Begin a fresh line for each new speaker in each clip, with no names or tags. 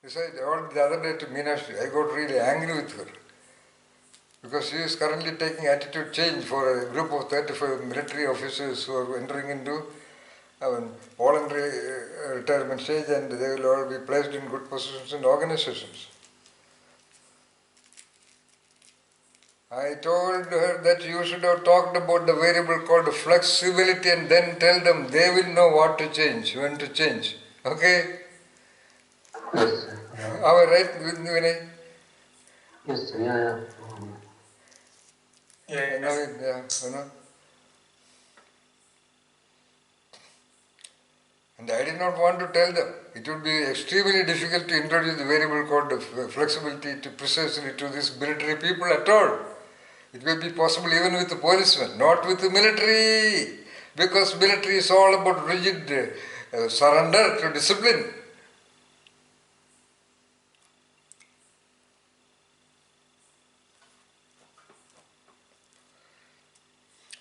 Besides, all the other day to Meenakshi, I got really angry with her because she is currently taking attitude change for a group of 35 military officers who are entering into voluntary retirement stage, and they will all be placed in good positions in organizations. I told her that you should have talked about the variable called flexibility and then tell them they will know what to change, when to change. Okay?
Yes, sir. Yeah.
Am I right with Vinay?
Yes, sir. Yeah,
Yes.
And I did not want to tell them. It would be extremely difficult to introduce the variable called flexibility to precisely to these military people at all. It may be possible even with the policemen, not with the military, because military is all about rigid surrender to discipline.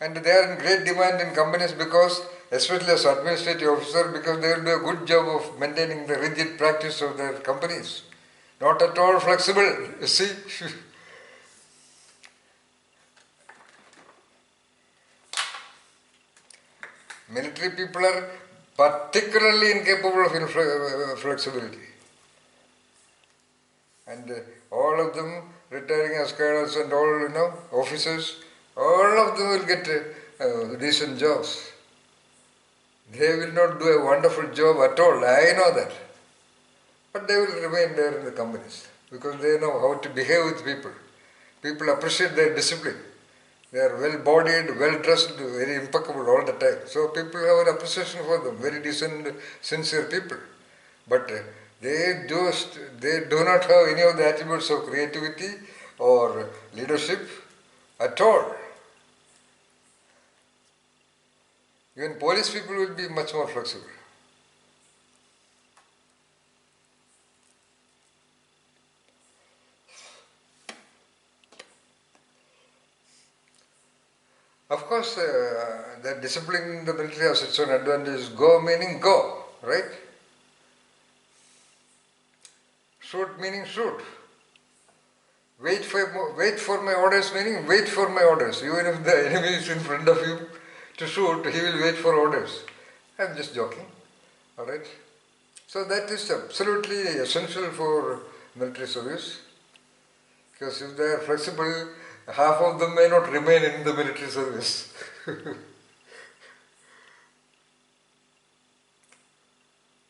And they are in great demand in companies because, especially as administrative officer, because they will do a good job of maintaining the rigid practice of their companies. Not at all flexible, you see. Military people are particularly incapable of flexibility. And all of them retiring as cadets and all, officers, all of them will get decent jobs. They will not do a wonderful job at all, I know that. But they will remain there in the companies because they know how to behave with people. People appreciate their discipline. They are well-bodied, well-dressed, very impeccable all the time. So people have an appreciation for them, very decent, sincere people. But they do not have any of the attributes of creativity or leadership at all. Even police people will be much more flexible. Of course, the discipline in the military has its own advantage. Go meaning go, right? Shoot meaning shoot. Wait for my orders meaning wait for my orders. Even if the enemy is in front of you to shoot, he will wait for orders. I'm just joking, alright? So that is absolutely essential for military service. Because if they are flexible, half of them may not remain in the military service.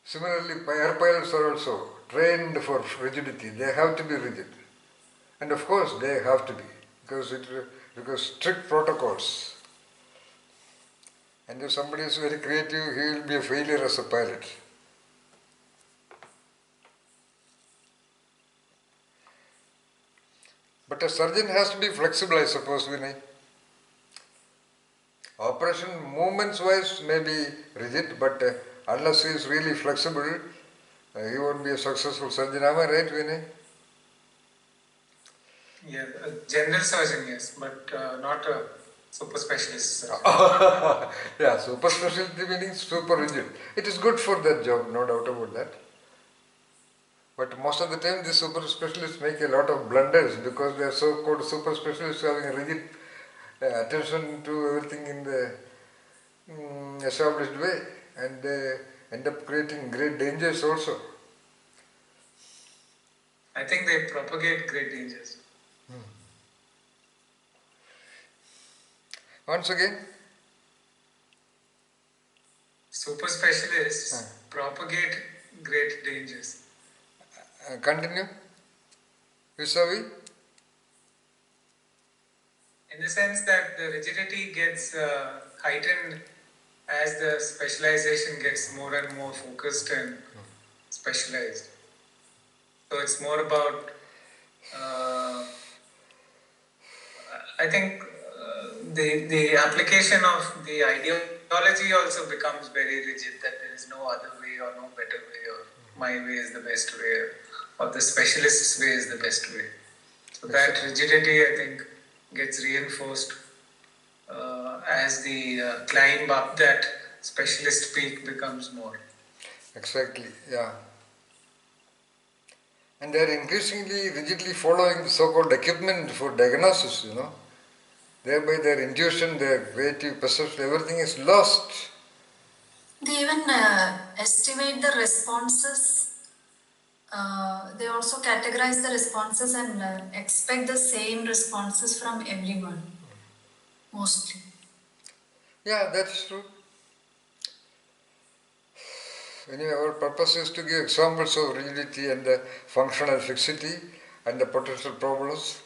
Similarly, air pilots are also trained for rigidity. They have to be rigid. And of course, they have to be because strict protocols. And if somebody is very creative, he will be a failure as a pilot. But a surgeon has to be flexible, I suppose, Vinay. Operation movements wise may be rigid, but unless he is really flexible, he won't be a successful surgeon. Am I right, Vinay?
Yeah, a general surgeon, yes, but not a super specialist surgeon.
Yeah, super specialty meaning super rigid. It is good for that job, no doubt about that. But most of the time, the super specialists make a lot of blunders because they are so-called super specialists having a rigid attention to everything in the established way, and they end up creating great dangers also.
I think they propagate great dangers.
Once again,
super specialists propagate great dangers.
Continue. Vis-a-vis?
In the sense that the rigidity gets heightened as the specialization gets more and more focused and specialized. So it's more about, I think the application of the ideology also becomes very rigid, that there is no other way or no better way, or my way is the best way, or the specialist's way is the best way. So that rigidity, I think, gets reinforced as the climb up that specialist peak becomes more.
Exactly, yeah. And they are increasingly rigidly following the so-called equipment for diagnosis, Thereby their intuition, their creative perception, everything is lost.
They even estimate the responses. They also categorize the responses and expect the same responses from everyone, mostly.
Yeah, that's true. Anyway, our purpose is to give examples of rigidity and the functional fixity and the potential problems.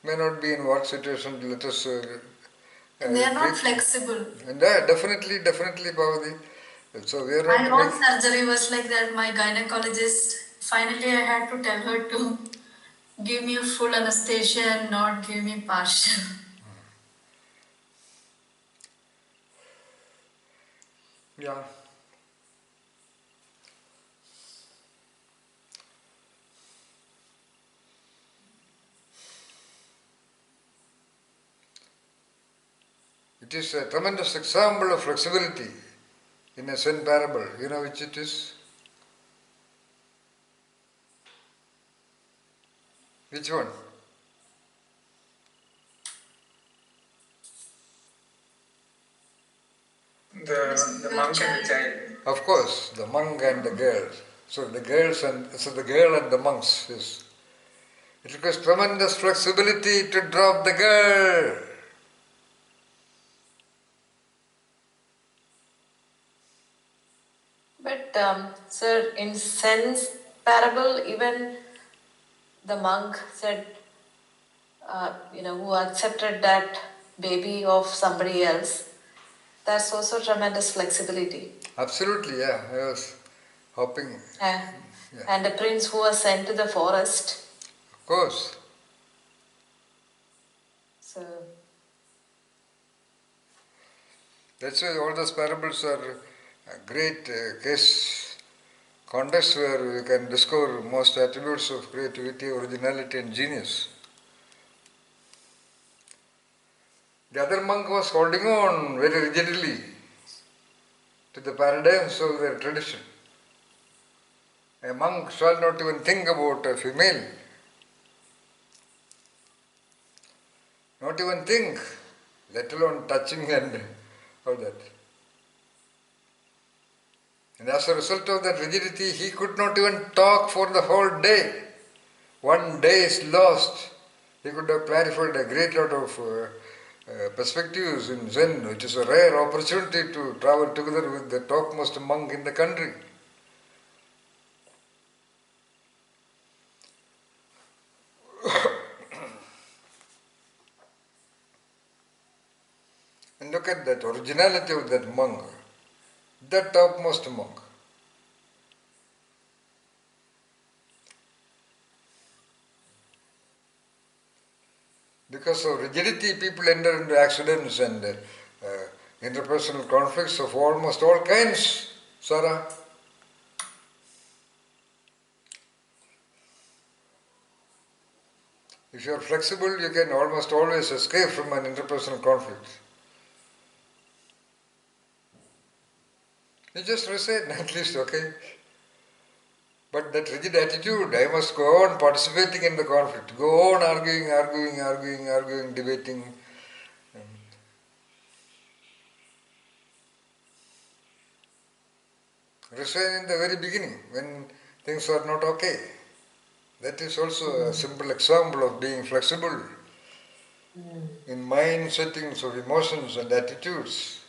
May not be in work situation, let us...
And they are not flexible.
And definitely, Bhavati. So we are not...
My own surgery was like that. My gynecologist, finally I had to tell her to give me a full anesthesia and not give me partial.
Yeah. It is a tremendous example of flexibility in a Zen parable. You know which it is? Which one?
The monk and the child.
Of course, the monk and the girl. So the girl and the monks. Yes. It requires tremendous flexibility to drop the girl.
But, sir, in Zen's parable, even the monk said, who accepted that baby of somebody else, that's also tremendous flexibility.
Absolutely, yeah. I was hoping.
Yeah.
Yeah.
And the prince who was sent to the forest.
Of course.
So
That's why all those parables are great case contexts where we can discover most attributes of creativity, originality and genius. The other monk was holding on very rigidly to the paradigms of their tradition. A monk shall not even think about a female. Not even think, let alone touching and all that. And as a result of that rigidity, he could not even talk for the whole day. One day is lost. He could have clarified a great lot of perspectives in Zen, which is a rare opportunity to travel together with the topmost monk in the country. And look at that originality of that monk, that topmost monk. Because of rigidity, people enter into accidents and interpersonal conflicts of almost all kinds, Sarah. If you are flexible, you can almost always escape from an interpersonal conflict. You just resign, at least, okay? But that rigid attitude, I must go on participating in the conflict, go on arguing, debating. Resign in the very beginning, when things are not okay. That is also a simple example of being flexible in mind settings of emotions and attitudes.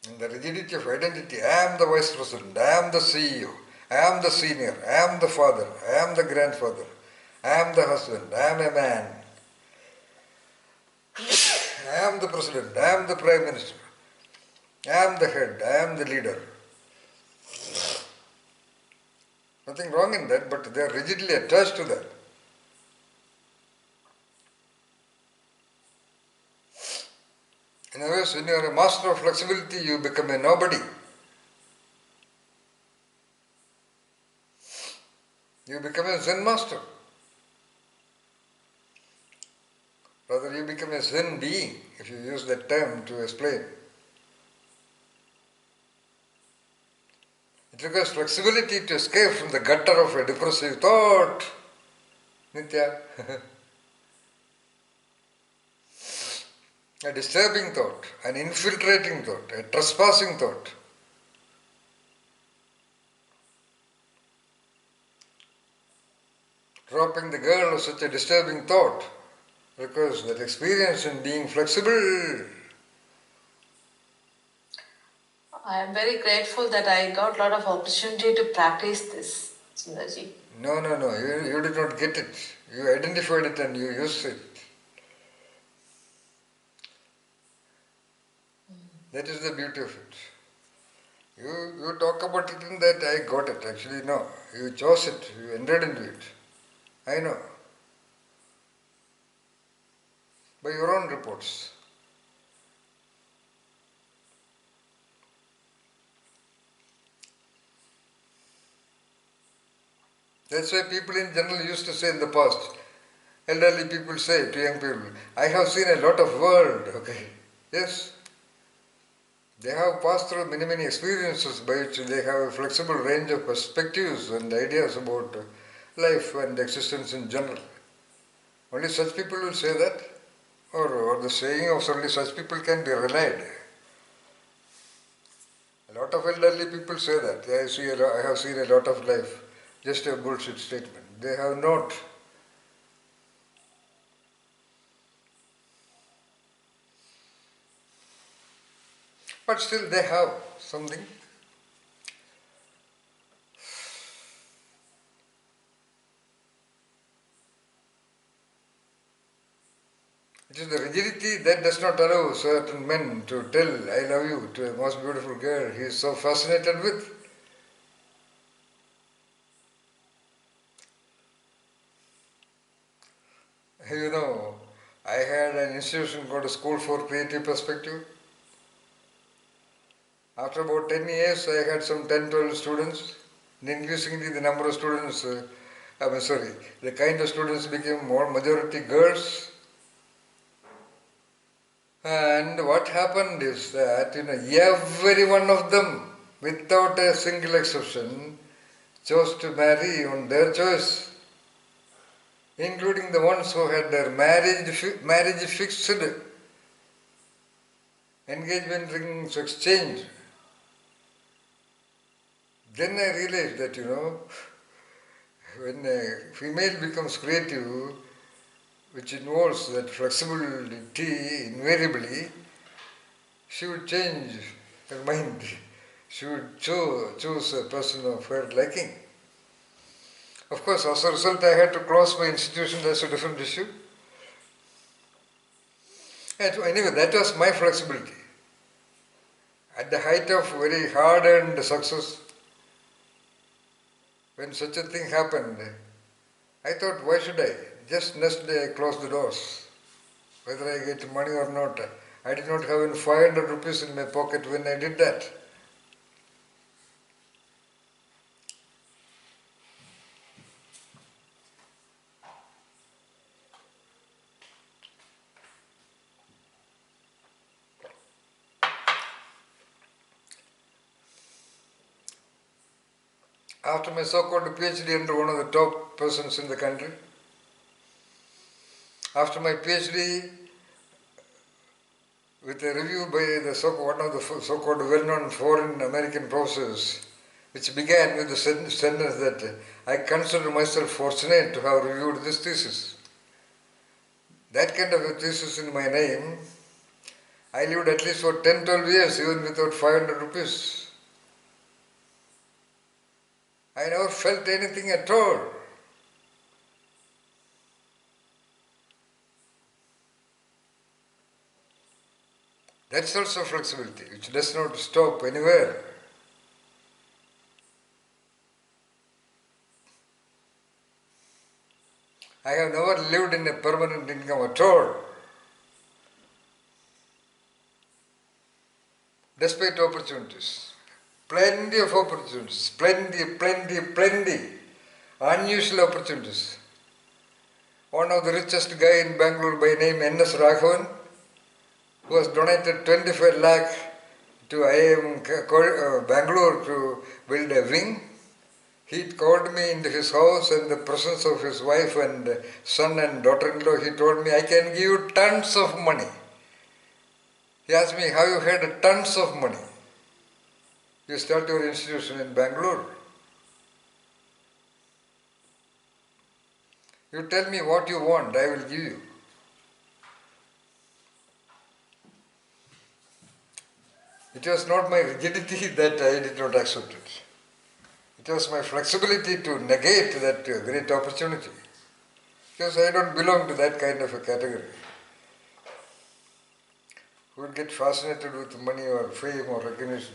In the rigidity of identity, I am the vice president, I am the CEO, I am the senior, I am the father, I am the grandfather, I am the husband, I am a man, I am the president, I am the prime minister, I am the head, I am the leader. Nothing wrong in that, but they are rigidly attached to that. In other words, when you are a master of flexibility, you become a nobody. You become a Zen master. Rather, you become a Zen being, if you use that term to explain. It requires flexibility to escape from the gutter of a depressive thought. Nitya. A disturbing thought, an infiltrating thought, a trespassing thought. Dropping the girl was such a disturbing thought because that experience in being flexible.
I am very grateful that I got a lot of opportunity to practice this, Sundarji.
No, you did not get it. You identified it and you used it. That is the beauty of it. You talk about it in that I got it. Actually, no. You chose it. You entered into it. I know. By your own reports. That's why people in general used to say in the past, elderly people say to young people, I have seen a lot of world. Okay. Yes. They have passed through many experiences by which they have a flexible range of perspectives and ideas about life and existence in general. Only such people will say that, or the saying of only such people can be relied. A lot of elderly people say that. I have seen a lot of life. Just a bullshit statement. They have not. But still they have something. It is the rigidity that does not allow certain men to tell I love you to a most beautiful girl he is so fascinated with. You know, I had an institution called a School for Creative Perspective. After about 10 years, I had some 10-12 students. And increasingly, the number of students, the kind of students became more majority girls. And what happened is that, every one of them, without a single exception, chose to marry on their choice, including the ones who had their marriage fixed, engagement rings exchanged. Then I realized that, when a female becomes creative, which involves that flexibility invariably, she would change her mind. She would choose a person of her liking. Of course, as a result, I had to close my institution. That's a different issue. And anyway, that was my flexibility. At the height of very hard-earned success, when such a thing happened, I thought, why should I? Just next day I closed the doors. Whether I get money or not. I did not have even 500 rupees in my pocket when I did that. After my so-called PhD under one of the top persons in the country, after my PhD with a review by one of the so-called well-known foreign American professors, which began with the sentence that I consider myself fortunate to have reviewed this thesis. That kind of a thesis in my name, I lived at least for 10-12 years even without 500 rupees. I never felt anything at all. That's also flexibility, which does not stop anywhere. I have never lived in a permanent income at all. Despite opportunities. Plenty of opportunities. Plenty. Unusual opportunities. One of the richest guy in Bangalore by name N.S. Raghavan, who has donated 25 lakh to IIM Bangalore to build a wing. He called me into his house in the presence of his wife and son and daughter-in-law. He told me, I can give you tons of money. He asked me, have you had tons of money? You start your institution in Bangalore. You tell me what you want, I will give you. It was not my rigidity that I did not accept it. It was my flexibility to negate that great opportunity. Because I don't belong to that kind of a category. Who would get fascinated with money or fame or recognition.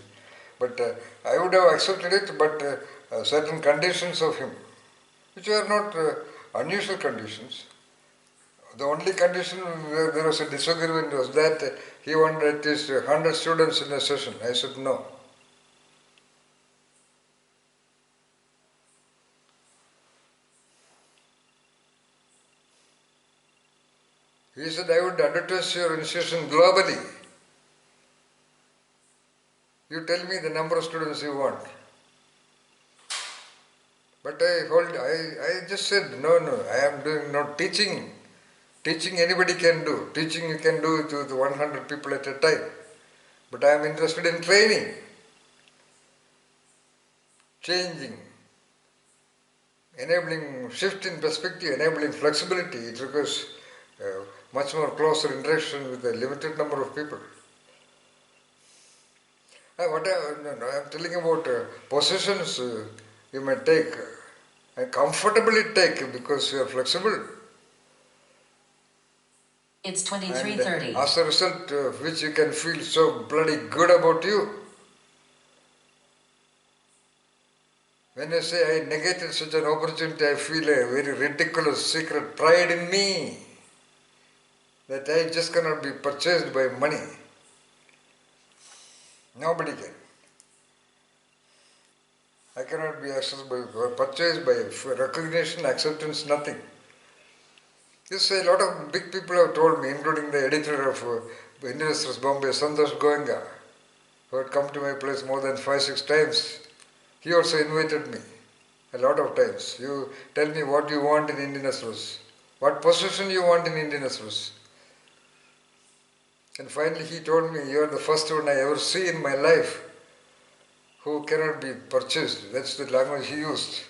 But I would have accepted it, but certain conditions of him, which were not unusual conditions. The only condition where there was a disagreement was that he wanted at least 100 students in a session. I said no. He said, I would advertise your institution globally. You tell me the number of students you want. But I just said, no, I am doing not teaching. Teaching anybody can do. Teaching you can do it with 100 people at a time. But I am interested in training, changing, enabling shift in perspective, enabling flexibility. It requires much more closer interaction with a limited number of people. I am telling about possessions you may take and comfortably take because you are flexible.
It's 23:30.
As a result of which you can feel so bloody good about you. When I say I negated such an opportunity, I feel a very ridiculous secret pride in me that I just cannot be purchased by money. Nobody can. I cannot be accessed by or purchased by recognition, acceptance, nothing. This a lot of big people have told me, including the editor of Indian Express Bombay, Santosh Goenka, who had come to my place more than 5-6 times. He also invited me a lot of times. You tell me what you want in Indian Express, what position you want in Indian Express. And finally he told me, you are the first one I ever see in my life who cannot be purchased. That's the language he used.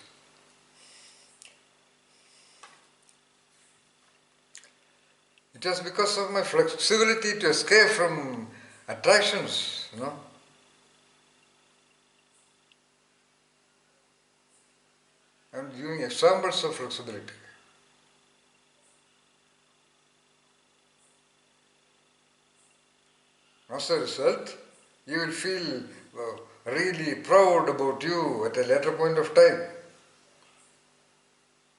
It was because of my flexibility to escape from attractions, I'm giving examples of flexibility. As a result, you will feel really proud about you at a later point of time.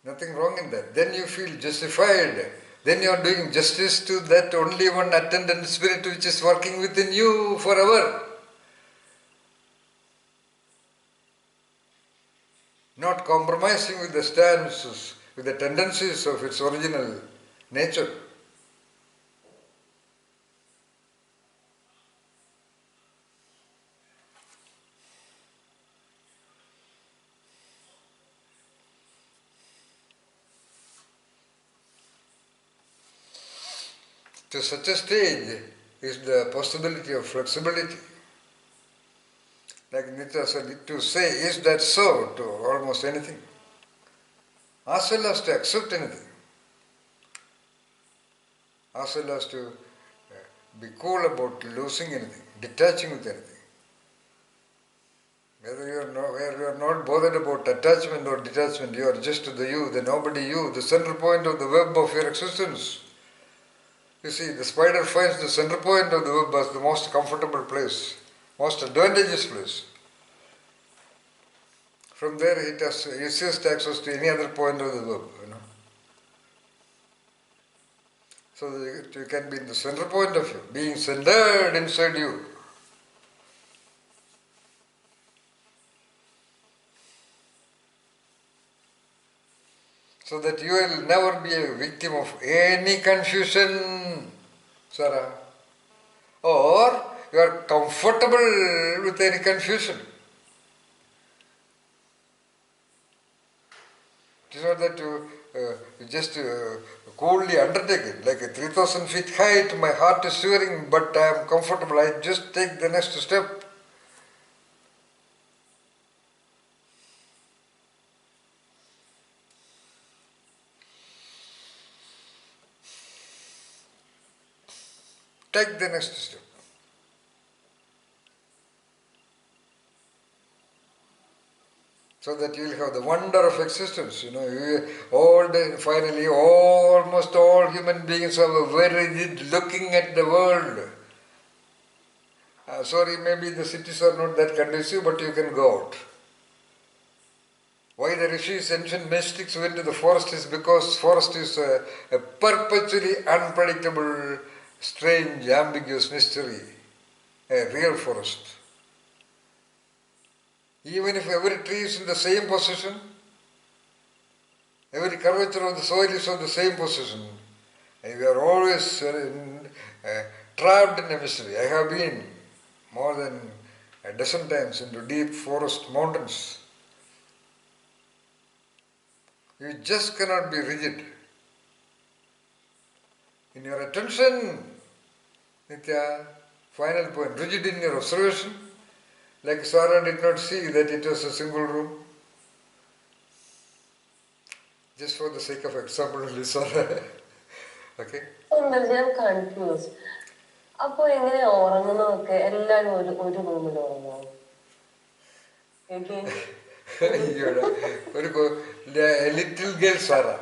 Nothing wrong in that. Then you feel justified. Then you are doing justice to that only one attendant spirit which is working within you forever. Not compromising with the stances, with the tendencies of its original nature. To such a stage is the possibility of flexibility. Like Nitya said, to say, is that so, to almost anything, as well as to accept anything, as well as to be cool about losing anything, detaching with anything. Whether you are not bothered about attachment or detachment, you are just the you, the nobody you, the center point of the web of your existence. You see, the spider finds the center point of the web as the most comfortable place, most advantageous place. From there it has easiest access to any other point of the web, So that you can be in the center point of you, being centered inside you. So that you will never be a victim of any confusion, Sarah. Or you are comfortable with any confusion. It is not that you just coolly undertake it. Like a 3000 feet height, my heart is shivering, but I am comfortable. I just take the next step. Take the next step. So that you will have the wonder of existence. Finally, almost all human beings are very rigid looking at the world. Sorry, maybe the cities are not that conducive, but you can go out. Why the rishis, ancient mystics went to the forest is because forest is a perpetually unpredictable, strange, ambiguous mystery. A real forest. Even if every tree is in the same position, every curvature of the soil is of the same position, and we are always trapped in a mystery. I have been more than a dozen times into deep forest mountains. You just cannot be rigid. In your attention, Nitya, final point, rigid in your observation, like Sarah did not see that it was a single room. Just for the sake of example, Sarah. Okay?
I'm confused. അപ്പോൾ എങ്ങനെയാ ഉറങ്ങുന്നതൊക്കെ എല്ലാരും ഒരു റൂമിൽ ഉറങ്ങുമോ?
Little girl Sarah.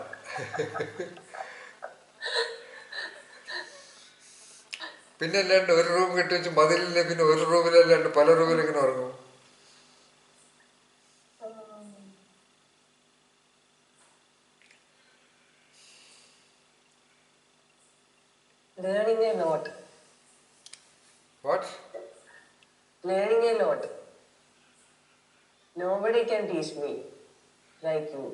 പിന്നെ അല്ലാണ്ട് ഒരു room കെട്ടി വെച്ച് മതിലില്ല, പിന്നെ ഒരു റൂമിലല്ലാണ്ട് പല റൂമിൽ എങ്ങനെ ഉറങ്ങും?
Learning a lot.
What?
Learning a lot. Nobody can teach me like you.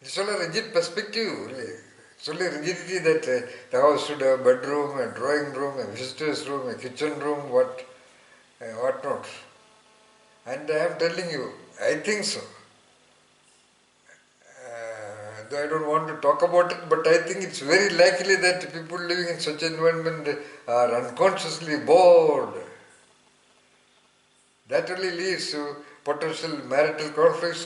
It's all a rigid perspective. It's only rigidity that the house should have a bedroom, a drawing room, a visitor's room, a kitchen room, what not. And I am telling you, I think so. Though I don't want to talk about it, but I think it's very likely that people living in such an environment are unconsciously bored. That only leads to potential marital conflicts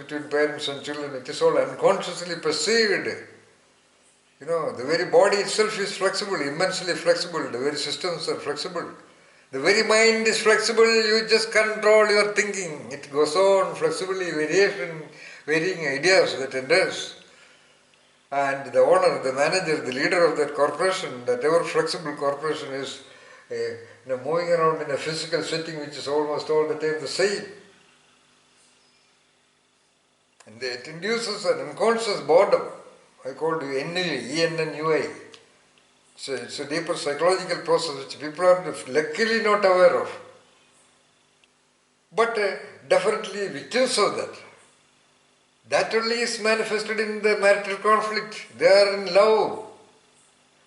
between parents and children. It is all unconsciously perceived. The very body itself is flexible, immensely flexible. The very systems are flexible. The very mind is flexible. You just control your thinking. It goes on flexibly, varying ideas that endures. And the owner, the manager, the leader of that corporation, that ever flexible corporation is moving around in a physical setting which is almost all the time the same. And it induces an unconscious boredom. I call it ennui, E-N-N-U-I. It's a deeper psychological process which people are luckily not aware of. But definitely victims of that. That only is manifested in the marital conflict. They are in love.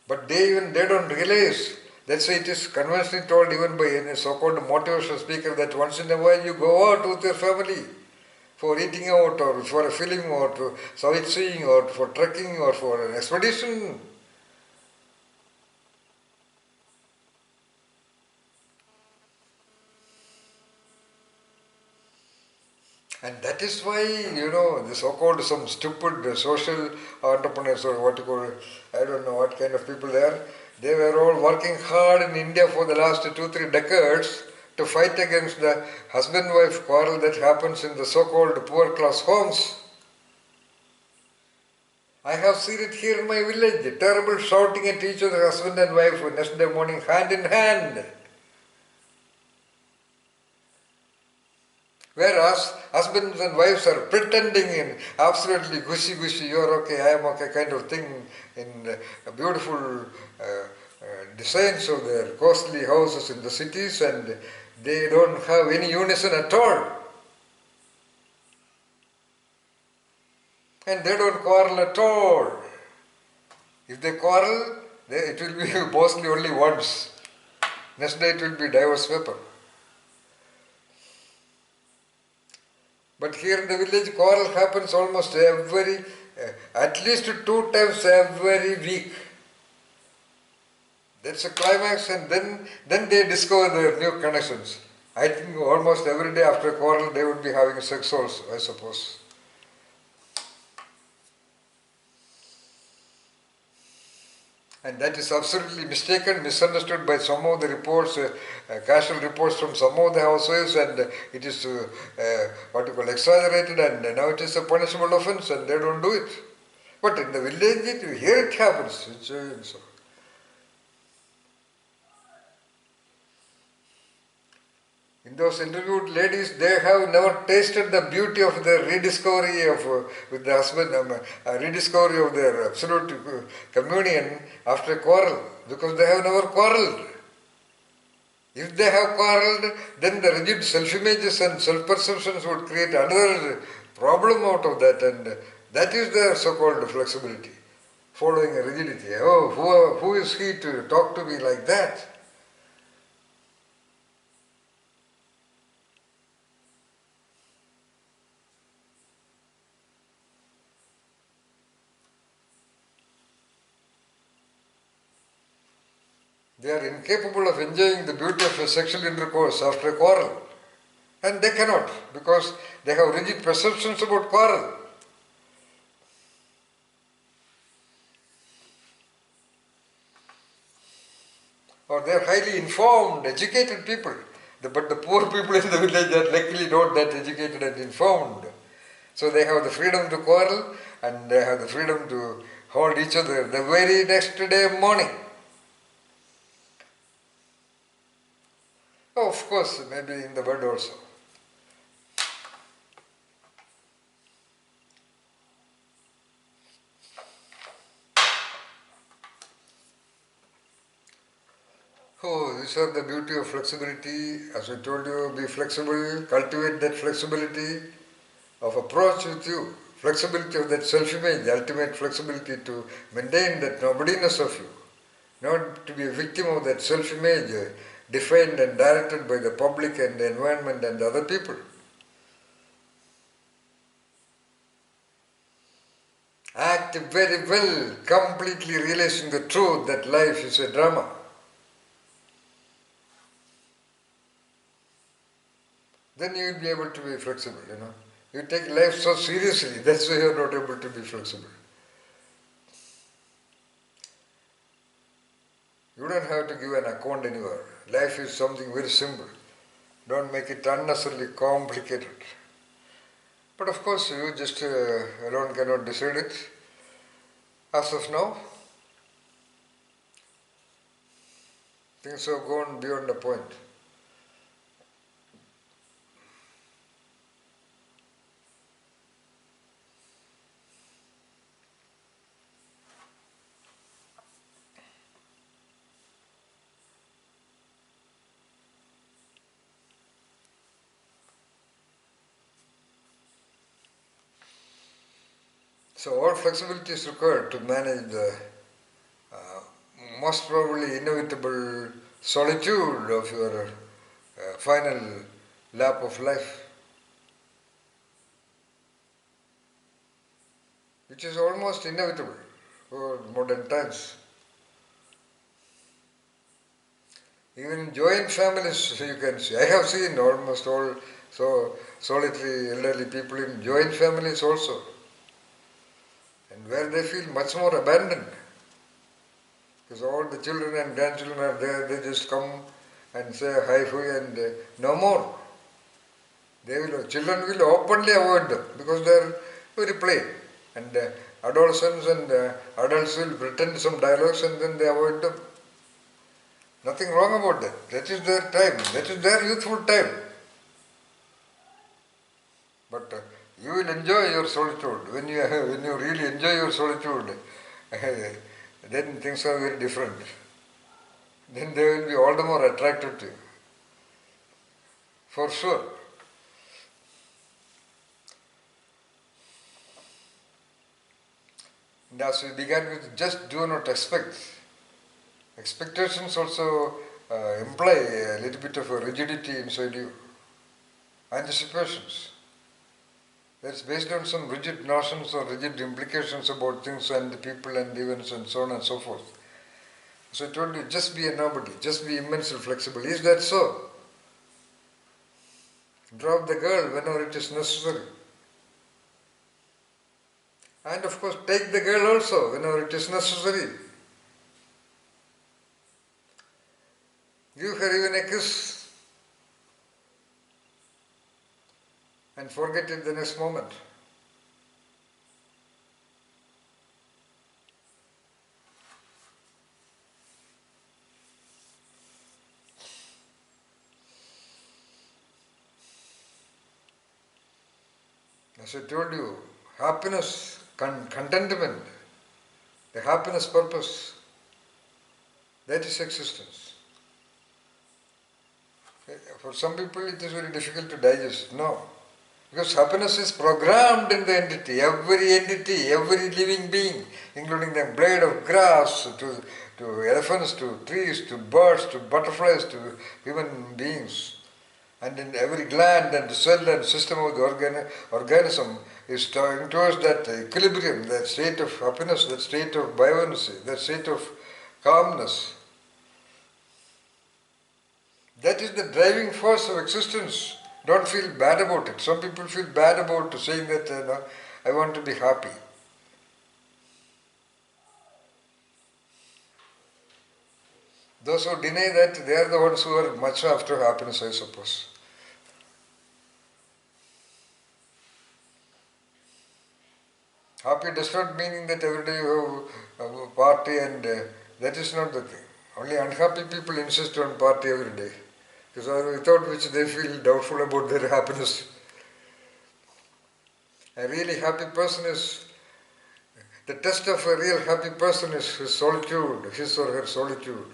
But they don't realize. That's why it is conventionally told even by a so-called motivational speaker that once in a while you go out with your family for eating out or for a film or to sightseeing or for trekking or for an expedition. And that is why, the so-called some stupid social entrepreneurs or what you call, I don't know what kind of people they were all working hard in India for the last 2-3 decades to fight against the husband-wife quarrel that happens in the so-called poor class homes. I have seen it here in my village, terrible shouting at each other, husband and wife, next day morning, hand in hand. Whereas husbands and wives are pretending in absolutely gushy, you're okay, I am okay kind of thing in beautiful designs of their costly houses in the cities, and they don't have any unison at all. And they don't quarrel at all. If they quarrel, it will be mostly only once. Next day it will be divorce paper. But here in the village, quarrel happens almost at least 2 times every week. That's a climax, and then they discover their new connections. I think almost every day after a quarrel they would be having sex also, I suppose. And that is absolutely mistaken, misunderstood by some of the reports, casual reports from some of the housewives, and it is exaggerated, and now it is a punishable offense, and they don't do it. But in the village, here it happens. So. In those interviewed ladies, they have never tasted the beauty of the rediscovery with the husband, rediscovery of their absolute communion after a quarrel, because they have never quarreled. If they have quarreled, then the rigid self-images and self-perceptions would create another problem out of that, and that is their so-called flexibility, following a rigidity. Oh, who is he to talk to me like that? They are incapable of enjoying the beauty of a sexual intercourse after a quarrel. And they cannot, because they have rigid perceptions about quarrel. Or they are highly informed, educated people. But the poor people in the village are luckily not that educated and informed. So they have the freedom to quarrel, and they have the freedom to hold each other the very next day morning. Oh, of course, maybe in the bed also. Oh, these are the beauty of flexibility. As I told you, be flexible, cultivate that flexibility of approach with you, flexibility of that self-image, the ultimate flexibility to maintain that nobodiness of you, not to be a victim of that self-image defined and directed by the public and the environment and the other people. Act very well, completely realizing the truth that life is a drama. Then you will be able to be flexible, You take life so seriously, that's why you are not able to be flexible. You don't have to give an account anywhere. Life is something very simple. Don't make it unnecessarily complicated. But of course, you just alone cannot decide it. As of now, things have gone beyond the point. So all flexibility is required to manage the most probably inevitable solitude of your final lap of life, which is almost inevitable for modern times. Even in joint families, you can see. I have seen almost all solitary elderly people in joint families also, and where they feel much more abandoned, because all the children and grandchildren are there. They just come and say hi-fi and no more. Children will openly avoid them because they are very plain, and adolescents and adults will pretend some dialogues and then they avoid them. Nothing wrong about that. That is their time. That is their youthful time. But you will enjoy your solitude. When you really enjoy your solitude, then things are very different. Then they will be all the more attracted to you. For sure. And as we began with just do not expect, expectations also imply a little bit of a rigidity inside you. Anticipations. That's based on some rigid notions or rigid implications about things and the people and events and so on and so forth. So I told you, just be a nobody, just be immensely flexible. Is that so? Drop the girl whenever it is necessary. And of course, take the girl also whenever it is necessary. Give her even a kiss and forget it the next moment. As I told you, happiness, contentment, the happiness purpose, that is existence. For some people it is very difficult to digest. No. Because happiness is programmed in the entity, every living being, including the blade of grass, to elephants, to trees, to birds, to butterflies, to human beings. And in every gland and cell and system of the organism is trying towards that equilibrium, that state of happiness, that state of buoyancy, that state of calmness. That is the driving force of existence. Don't feel bad about it. Some people feel bad about saying that I want to be happy. Those who deny that, they are the ones who are much after happiness, I suppose. Happy does not mean that every day you have a party and that is not the thing. Only unhappy people insist on party every day. Because without which they feel doubtful about their happiness. A really happy person is, the test of a real happy person is his solitude, his or her solitude,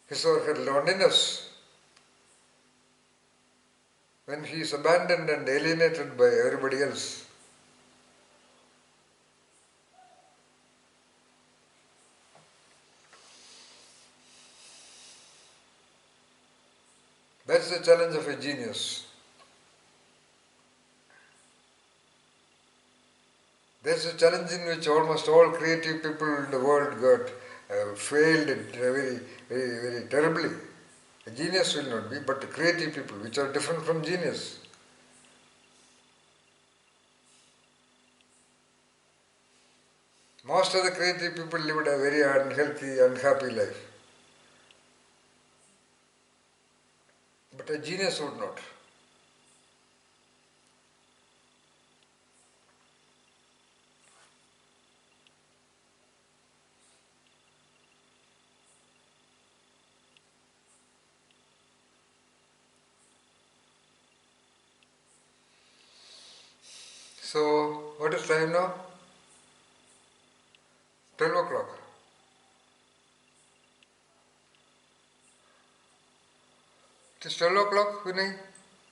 his or her loneliness. When he is abandoned and alienated by everybody else. That's the challenge of a genius. That's the challenge in which almost all creative people in the world failed very, very, very terribly. A genius will not be, but the creative people, which are different from genius. Most of the creative people lived a very unhealthy, unhappy life. But a genius would not. So, what is time now? 12 o'clock. It is 12 o'clock, Vinay?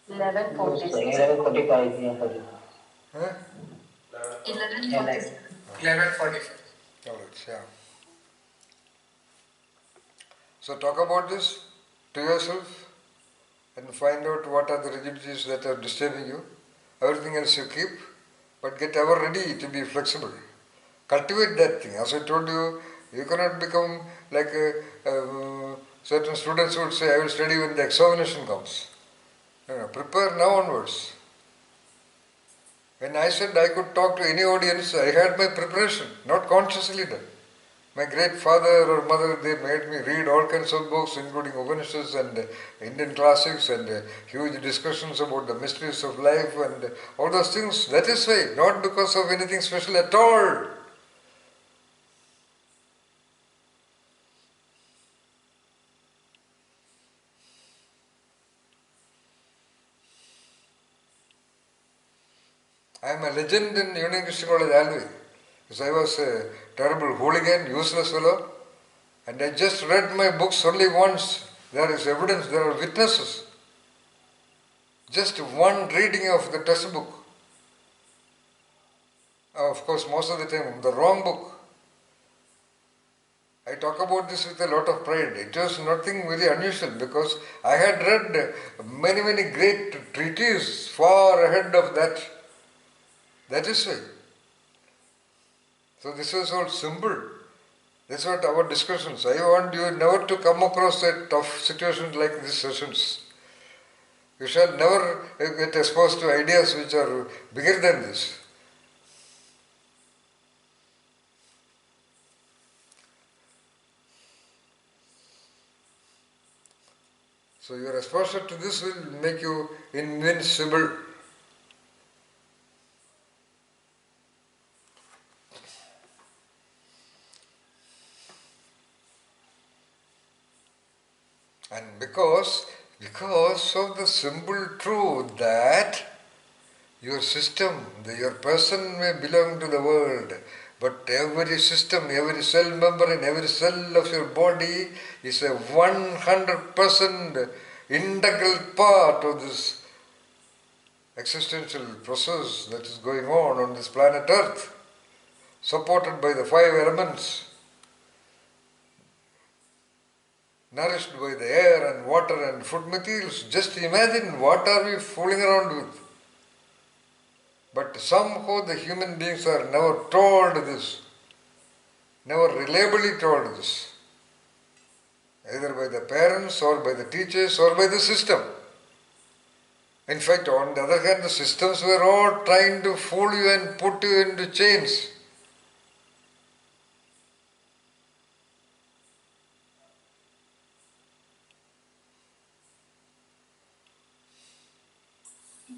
11:46.
11:45, yeah, 45.
Huh?
11:47.
11:45.
All right, yeah. So talk about this to yourself and find out what are the rigidities that are disturbing you. Everything else you keep, but get ever ready to be flexible. Cultivate that thing. As I told you, you cannot become like certain students would say, I will study when the examination comes. No, prepare now onwards. When I said I could talk to any audience, I had my preparation, not consciously done. My great father or mother, they made me read all kinds of books, including Upanishads and Indian classics and huge discussions about the mysteries of life and all those things. That is why, not because of anything special at all. I am a legend in Union Christian College, Alvi, because I was a terrible hooligan, useless fellow, and I just read my books only once. There is evidence, there are witnesses. Just one reading of the textbook. Of course, most of the time, the wrong book. I talk about this with a lot of pride. It was nothing very unusual because I had read many, many great treatises far ahead of that. That is why. So this was all simple. That's what our discussions. I want you never to come across a tough situations like these sessions. You shall never get exposed to ideas which are bigger than this. So your exposure to this will make you invincible. And because of the simple truth that your system, your person may belong to the world, but every system, every cell member in every cell of your body is a 100% integral part of this existential process that is going on this planet Earth, supported by the five elements, nourished by the air and water and food materials. Just imagine what are we fooling around with. But somehow the human beings are never told this, never reliably told this, either by the parents or by the teachers or by the system. In fact, on the other hand, the systems were all trying to fool you and put you into chains.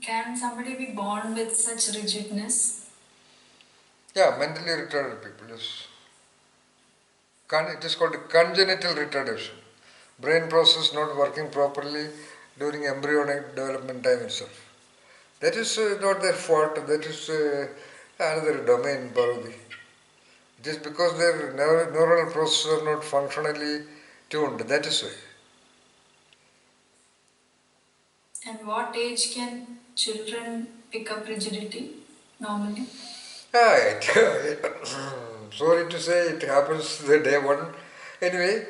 Can somebody be born with such rigidness?
Yeah, mentally retarded people, yes. It is called congenital retardation. Brain process not working properly during embryonic development time itself. That is not their fault, that is another domain, Parvati. It is because their neural processes are not functionally tuned, that is why.
And what age can children pick up rigidity normally?
Sorry to say, it happens the day one. Anyway,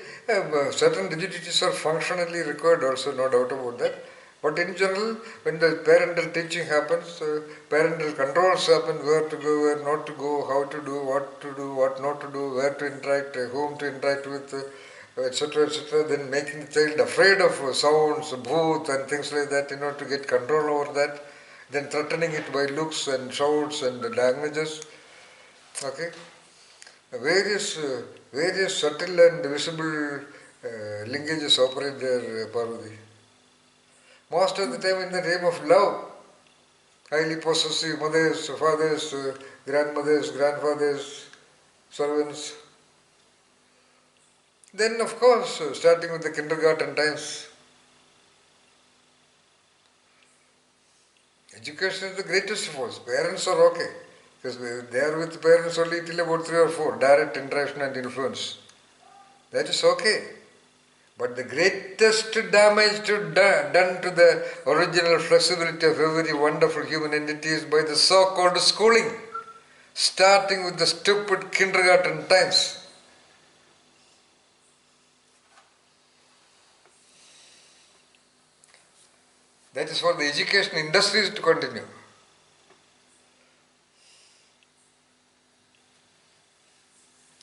certain rigidities are functionally required also, no doubt about that. But in general, when the parental teaching happens, parental controls happen, where to go, where not to go, how to do, what not to do, where to interact, whom to interact with, etc., then making the child afraid of sounds, booth and things like that in order to get control over that, then threatening it by looks and shouts and languages. Okay? Various subtle and visible linkages operate there, Parvati. Most of the time in the name of love. Highly possessive mothers, fathers, grandmothers, grandfathers, servants. Then, of course, starting with the kindergarten times, education is the greatest force. Parents are okay because they are with parents only till about 3 or 4, direct interaction and influence. That is okay. But the greatest damage done to the original flexibility of every wonderful human entity is by the so-called schooling, starting with the stupid kindergarten times. That is for the education industries to continue.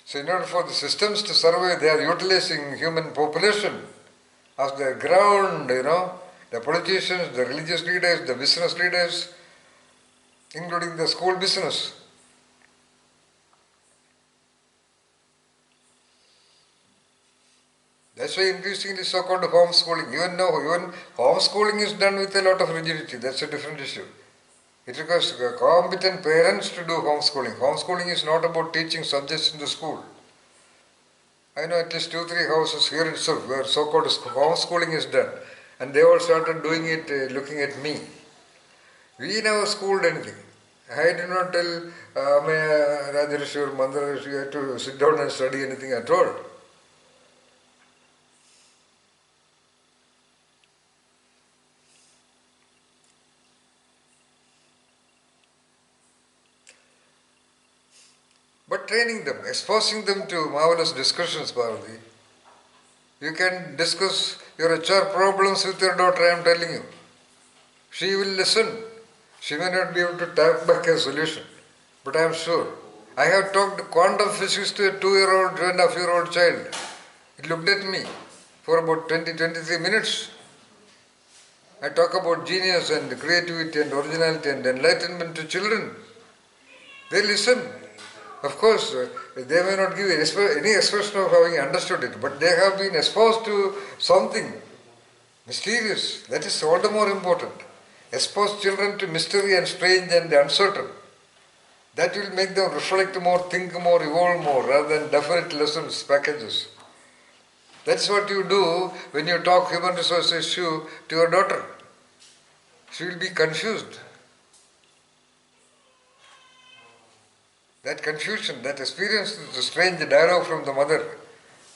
So in order for the systems to survive, they are utilizing human population as the ground, the politicians, the religious leaders, the business leaders, including the school business. That's why increasingly so-called homeschooling. Even homeschooling is done with a lot of rigidity. That's a different issue. It requires competent parents to do homeschooling. Homeschooling is not about teaching subjects in the school. I know at least 2-3 houses here itself where so-called homeschooling is done. And they all started doing it looking at me. We never schooled anything. I did not tell Rajarishi or Mandarishi you have to sit down and study anything at all. But training them, exposing them to marvelous discussions, Parvati. You can discuss your HR problems with your daughter, I am telling you. She will listen. She may not be able to tap back a solution, but I am sure. I have talked quantum physics to a 2-year-old, 2.5-year-old child. He looked at me for about 20-23 minutes. I talk about genius and creativity and originality and enlightenment to children. They listen. Of course, they may not give any expression of having understood it, but they have been exposed to something mysterious. That is all the more important. Expose children to mystery and strange and uncertain. That will make them reflect more, think more, evolve more, rather than definite lessons, packages. That's what you do when you talk human resource issue to your daughter. She will be confused. That confusion, that experience is a strange dialogue from the mother.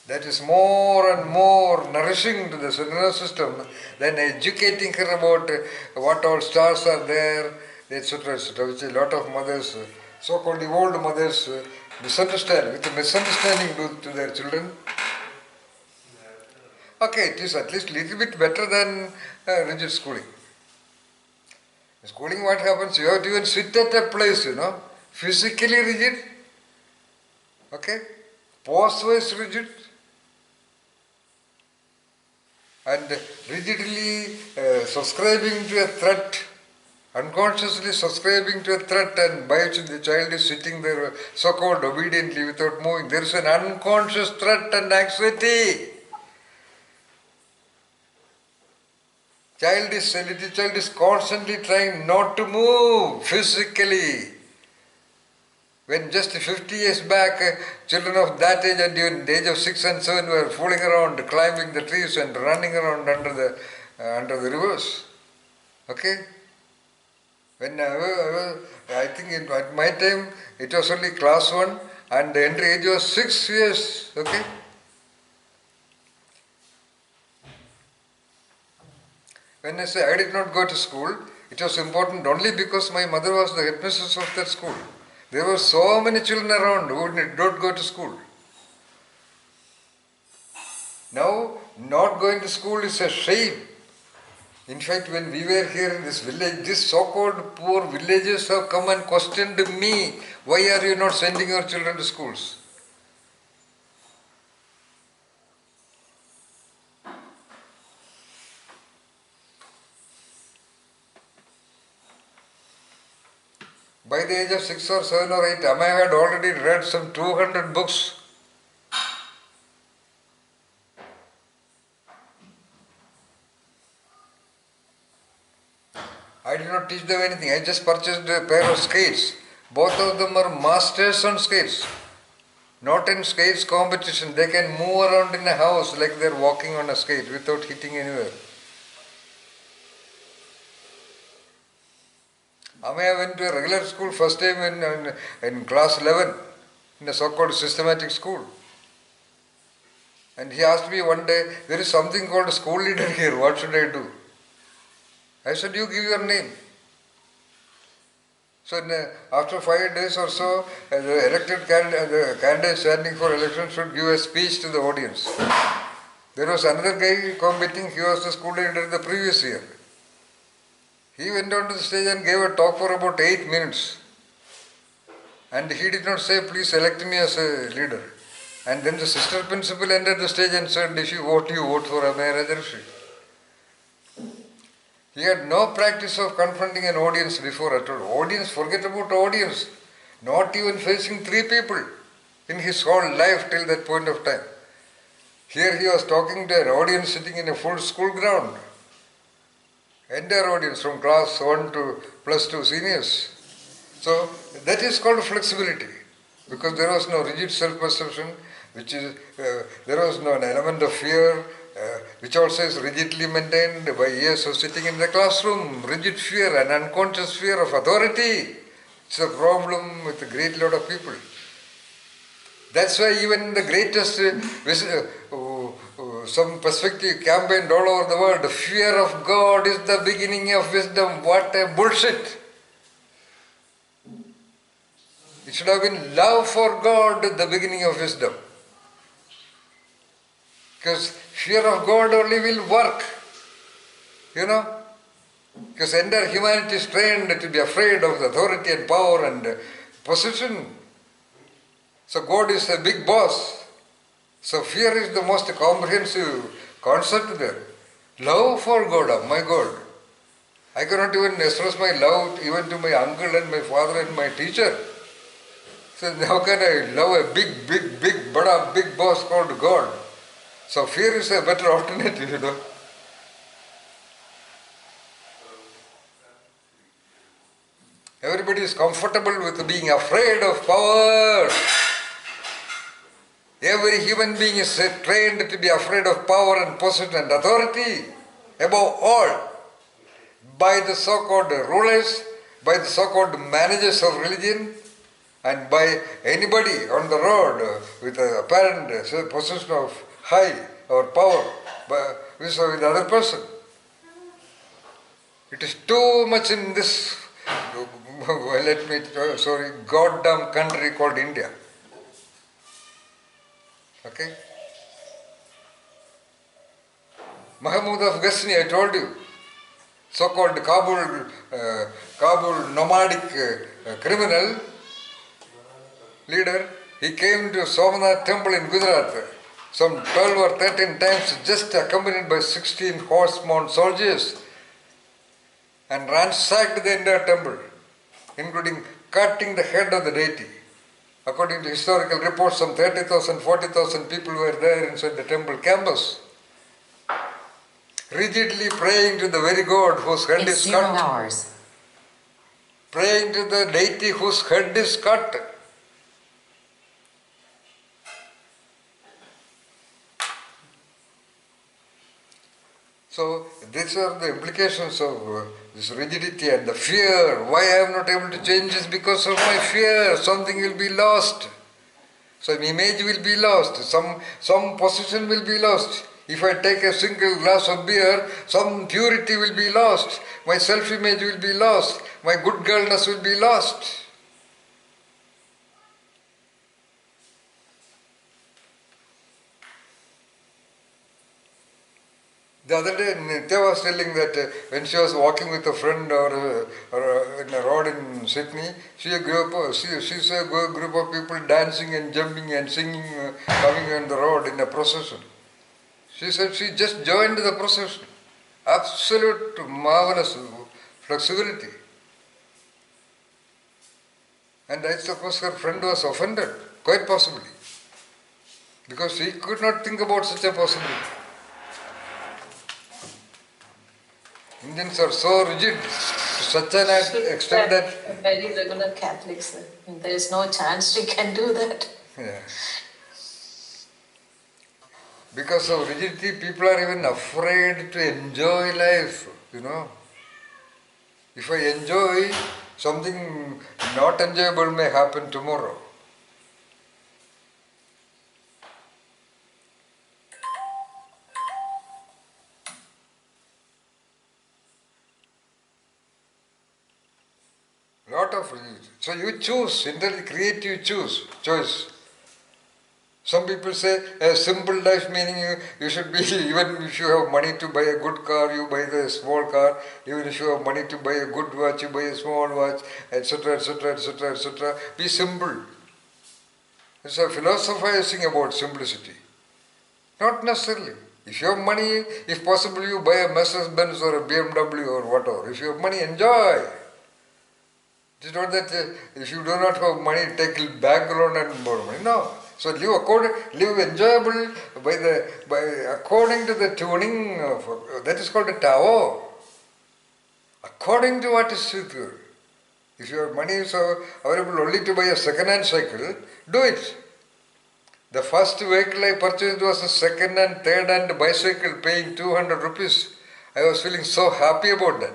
That is more and more nourishing to the nervous system than educating her about what all stars are there, etc., etc., which a lot of mothers, so-called evolved mothers, misunderstand, with a misunderstanding to their children. Okay, it is at least a little bit better than rigid schooling. In schooling, what happens? You have to even sit at a place, physically rigid, okay, pose-wise rigid, and rigidly subscribing to a threat, unconsciously subscribing to a threat, and by which the child is sitting there so-called obediently without moving. There is an unconscious threat and anxiety. Little child is constantly trying not to move physically. When just 50 years back, children of that age and even the age of 6 and 7 were fooling around, climbing the trees and running around under the rivers. Okay? When I think at my time, it was only class 1 and the entry age was 6 years. Okay? When I say I did not go to school, it was important only because my mother was the headmistress of that school. There were so many children around who did not go to school. Now, not going to school is a shame. In fact, when we were here in this village, these so-called poor villagers have come and questioned me, why are you not sending your children to schools? By the age of 6 or 7 or 8, Amma had already read some 200 books. I did not teach them anything. I just purchased a pair of skates. Both of them are masters on skates. Not in skates competition. They can move around in a house like they are walking on a skate without hitting anywhere. Amaya went to a regular school first time in class 11 in a so-called systematic school. And he asked me one day, there is something called a school leader here, what should I do? I said, you give your name. So after 5 days or so, the elected candidate standing for election should give a speech to the audience. There was another guy competing, he was the school leader the previous year. He went on to the stage and gave a talk for about 8 minutes. And he did not say, please elect me as a leader. And then the sister principal entered the stage and said, if you vote for Amaya Rajarshi. He had no practice of confronting an audience before at all. Audience, forget about audience. Not even facing 3 people in his whole life till that point of time. Here he was talking to an audience sitting in a full school ground. Entire audience from class 1 to plus 2 seniors. So that is called flexibility, because there was no rigid self-perception, which is there was no an element of fear, which also is rigidly maintained by years of sitting in the classroom. Rigid fear, an unconscious fear of authority. It's a problem with a great lot of people. That's why even the greatest some perspective campaigned all over the world, the fear of God is the beginning of wisdom. What a bullshit! It should have been love for God at the beginning of wisdom. Because fear of God only will work. You know? Because entire humanity is trained to be afraid of the authority and power and position. So God is a big boss. So fear is the most comprehensive concept there. Love for God, oh my God. I cannot even express my love even to my uncle and my father and my teacher. So how can I love a big boss called God? So fear is a better alternative, you know. Everybody is comfortable with being afraid of power. Every human being is trained to be afraid of power and position and authority. Above all, by the so-called rulers, by the so-called managers of religion, and by anybody on the road with an apparent possession of high or power with the other person. It is too much in this, goddamn country called India. Okay? Mahmoud of Ghazni, I told you, so-called Kabul nomadic criminal leader, he came to Somnath temple in Gujarat some 12 or 13 times, just accompanied by 16 horse-mounted soldiers, and ransacked the entire temple, including cutting the head of the deity. According to historical reports, some 30,000, 40,000 people were there inside the temple campus, rigidly praying to the very God whose head
It's
is
0
cut.
hours.
Praying to the deity whose head is cut. So these are the implications of this rigidity and the fear. Why I am not able to change is because of my fear. Something will be lost. Some image will be lost. Some position will be lost. If I take a single glass of beer, some purity will be lost. My self-image will be lost. My good girlness will be lost. The other day, Nitya was telling that when she was walking with a friend or in a road in Sydney, she saw a group of people dancing and jumping and singing, coming on the road in a procession. She said she just joined the procession. Absolute marvelous flexibility. And I suppose her friend was offended, quite possibly, because she could not think about such a possibility. Indians are so rigid to such an extent that...
A very regular Catholic, sir. There is no chance she can do that.
Yeah. Because of rigidity, people are even afraid to enjoy life, you know. If I enjoy, something not enjoyable may happen tomorrow. Lot of rigidity. So you choose, creative choice. Some people say a simple life, meaning you should be, even if you have money to buy a good car, you buy the small car. Even if you have money to buy a good watch, you buy a small watch, etc., etc., etc., etc. Be simple. It's a philosophizing about simplicity. Not necessarily. If you have money, if possible, you buy a Mercedes-Benz or a BMW or whatever. If you have money, enjoy. It is not that if you do not have money, take a bank loan and borrow money. No. So live enjoyable according to the tuning of, that is called a Tao. According to what is suitable. If your money is available only to buy a second-hand cycle, do it. The first vehicle I purchased was a second-hand, third-hand bicycle paying 200 rupees. I was feeling so happy about that.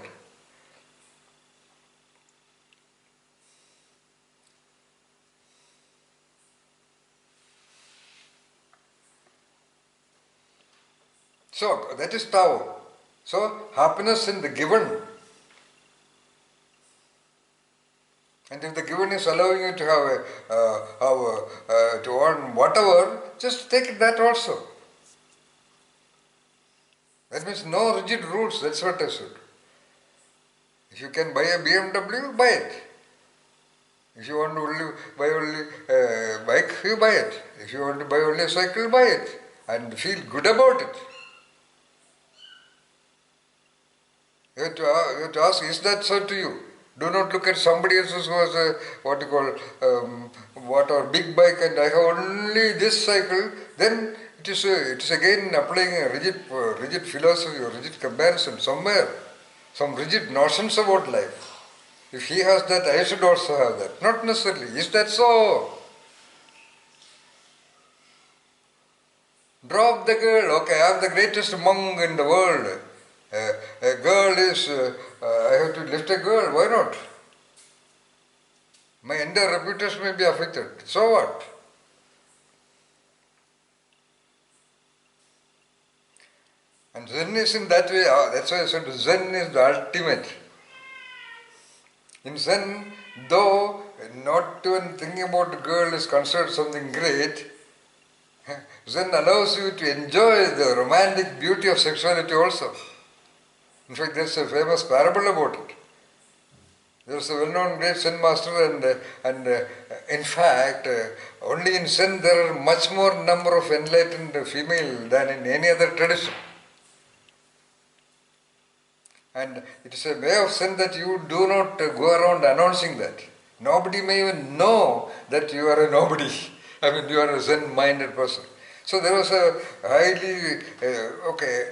So that is Tao. So happiness in the given. And if the given is is allowing you to to earn whatever, just take that also. That means no rigid rules, that's what I said. If you can buy a BMW, buy it. If you want to buy only a bike, you buy it. If you want to buy only a cycle, buy it. And feel good about it. You have to ask, is that so to you? Do not look at somebody else who has a, big bike and I have only this cycle. Then it is again applying a rigid philosophy or rigid comparison somewhere. Some rigid notions about life. If he has that, I should also have that. Not necessarily. Is that so? Drop the girl. Okay, I am the greatest monk in the world. A girl is, I have to lift a girl. Why not? My entire reputation may be affected. So what? And Zen is in that way. That's why I said Zen is the ultimate. In Zen, though not even thinking about the girl is considered something great, Zen allows you to enjoy the romantic beauty of sexuality also. In fact, there's a famous parable about it. There's a well-known great Zen master and in fact, only in Zen there are much more number of enlightened female than in any other tradition. And it is a way of Zen that you do not go around announcing that. Nobody may even know that you are a nobody. I mean, you are a Zen-minded person. So there was a highly,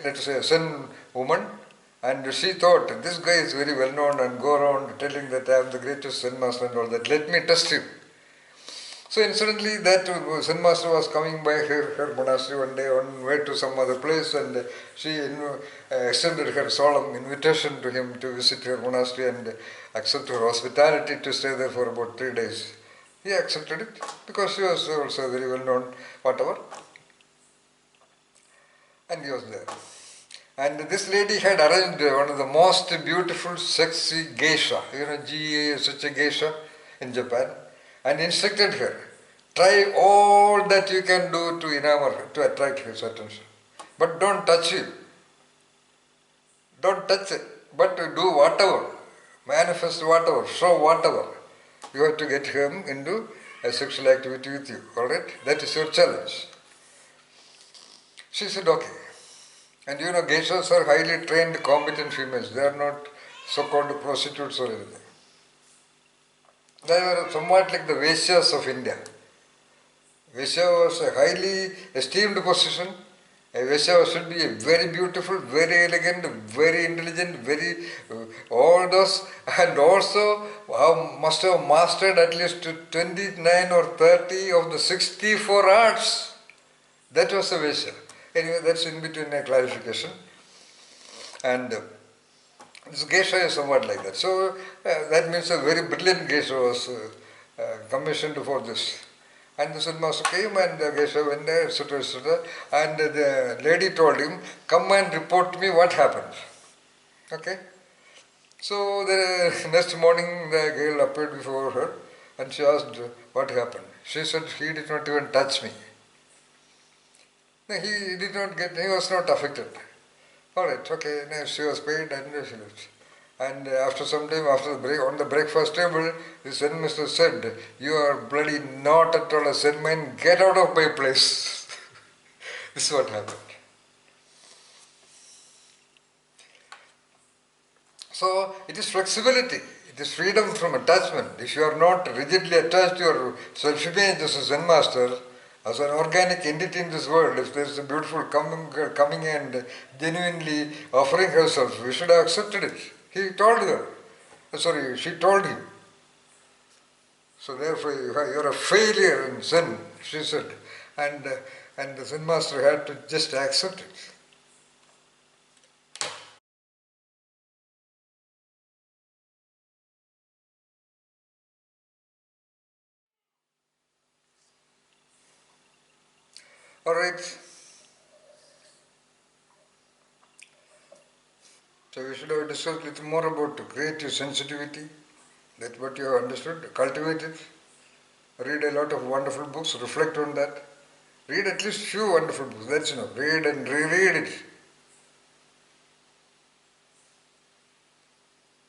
let's say a Zen woman, and she thought, this guy is very well known and go around telling that I am the greatest Zen master and all that. Let me test him. So incidentally, that Zen master was coming by her monastery one day on way to some other place, and she extended her solemn invitation to him to visit her monastery and accept her hospitality to stay there for about 3 days. He accepted it because she was also very well known, whatever. And he was there. And this lady had arranged one of the most beautiful, sexy geisha, GA, such a geisha in Japan, and instructed her, try all that you can do to enamor her, to attract his attention. But don't touch him. Don't touch it, but do whatever, manifest whatever, show whatever. You have to get him into a sexual activity with you, alright? That is your challenge. She said, okay. And geishas are highly trained, competent females. They are not so-called prostitutes or anything. They are somewhat like the Vaisyas of India. Vaisya was a highly esteemed position. A Vaisya should be very beautiful, very elegant, very intelligent, all those, and also must have mastered at least 29 or 30 of the 64 arts. That was a Vaisya. Anyway, that's in between a clarification. And this geisha is somewhat like that. So that means a very brilliant geisha was commissioned for this. And the Zen master came and the geisha went there, etc., etc. And the lady told him, come and report to me what happened. Okay? So the next morning the girl appeared before her and she asked what happened. She said he did not even touch me. He did not he was not affected. Alright, okay, now she was paid and she left. And after some time, on the breakfast table, the Zen master said, you are bloody not at all a Zen man, get out of my place. This is what happened. So, it is flexibility. It is freedom from attachment. If you are not rigidly attached to your self-image as a Zen master, as an organic entity in this world, if there is a beautiful girl coming and genuinely offering herself, we should have accepted it. He told her. She told him. So therefore you are a failure in Zen, she said. And the Zen master had to just accept it. Alright. So we should have discussed a little more about creative sensitivity. That's what you have understood. Cultivate it. Read a lot of wonderful books. Reflect on that. Read at least few wonderful books. That's enough. Read and reread it.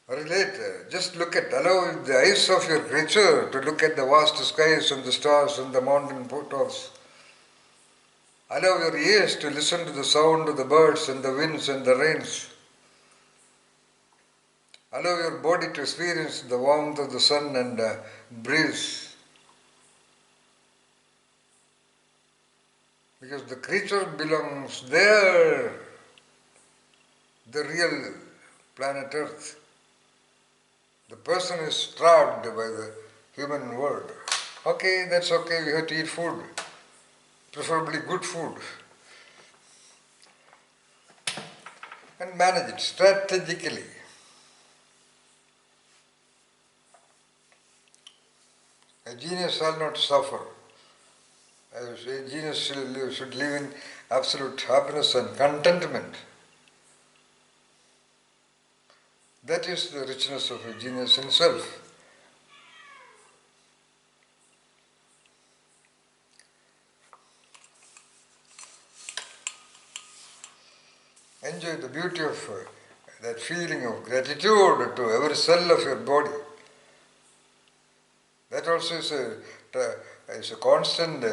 Relate. Just look at. Allow the eyes of your creature to look at the vast skies and the stars and the mountain tops. Allow your ears to listen to the sound of the birds and the winds and the rains. Allow your body to experience the warmth of the sun and breeze. Because the creature belongs there, the real planet Earth. The person is trapped by the human world. Okay, that's okay, we have to eat food, preferably good food. And manage it strategically. A genius shall not suffer. A genius should live in absolute happiness and contentment. That is the richness of a genius himself. Enjoy the beauty of that feeling of gratitude to every cell of your body. That also is a constant,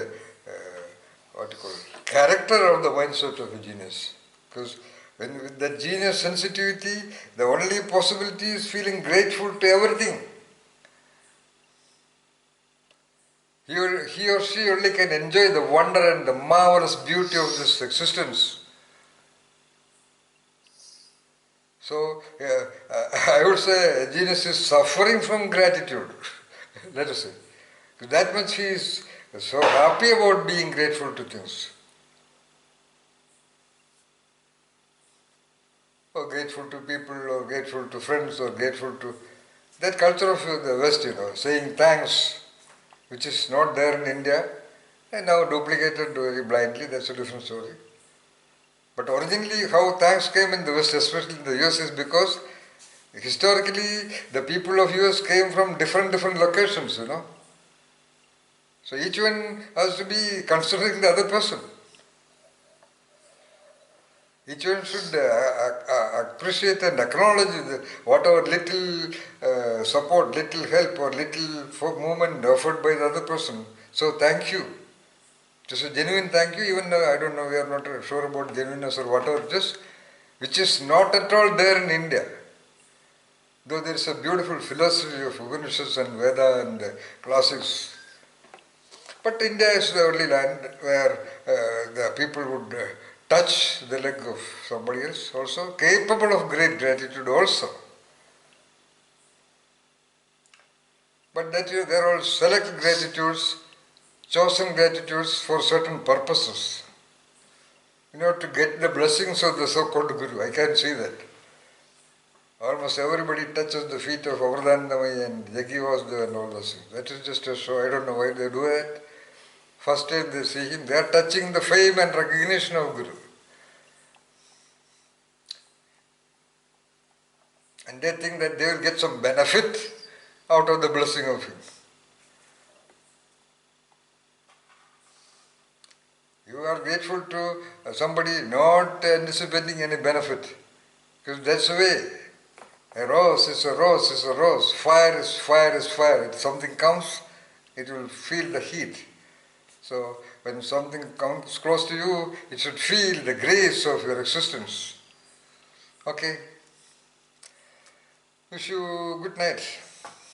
character of the mindset of a genius. Because when with that genius sensitivity, the only possibility is feeling grateful to everything. He or she only can enjoy the wonder and the marvelous beauty of this existence. So, I would say a genius is suffering from gratitude, let us say. That much he is so happy about being grateful to things. Or grateful to people, or grateful to friends, or grateful to... That culture of the West, saying thanks, which is not there in India, and now duplicated very blindly, that's a different story. But originally, how thanks came in the West, especially in the US, is because historically the people of US came from different locations, So each one has to be considering the other person. Each one should appreciate and acknowledge whatever little support, little help or little movement offered by the other person. So thank you. Just a genuine thank you, even though I don't know, we are not sure about genuineness or whatever it is, which is not at all there in India. Though there is a beautiful philosophy of Upanishads and Veda and classics. But India is the only land where the people would touch the leg of somebody else also, capable of great gratitude also. But that there are select gratitudes, chosen gratitudes for certain purposes. To get the blessings of the so-called Guru. I can see that. Almost everybody touches the feet of Avardhandamai and Jagi Vasudeva and all those things. That is just a show. I don't know why they do that. First time they see him, they are touching the fame and recognition of Guru. And they think that they will get some benefit out of the blessing of him. You are grateful to somebody not anticipating any benefit. Because that's the way. A rose is a rose is a rose. Fire is fire is fire. If something comes, it will feel the heat. So when something comes close to you, it should feel the grace of your existence. Okay. Wish you good night.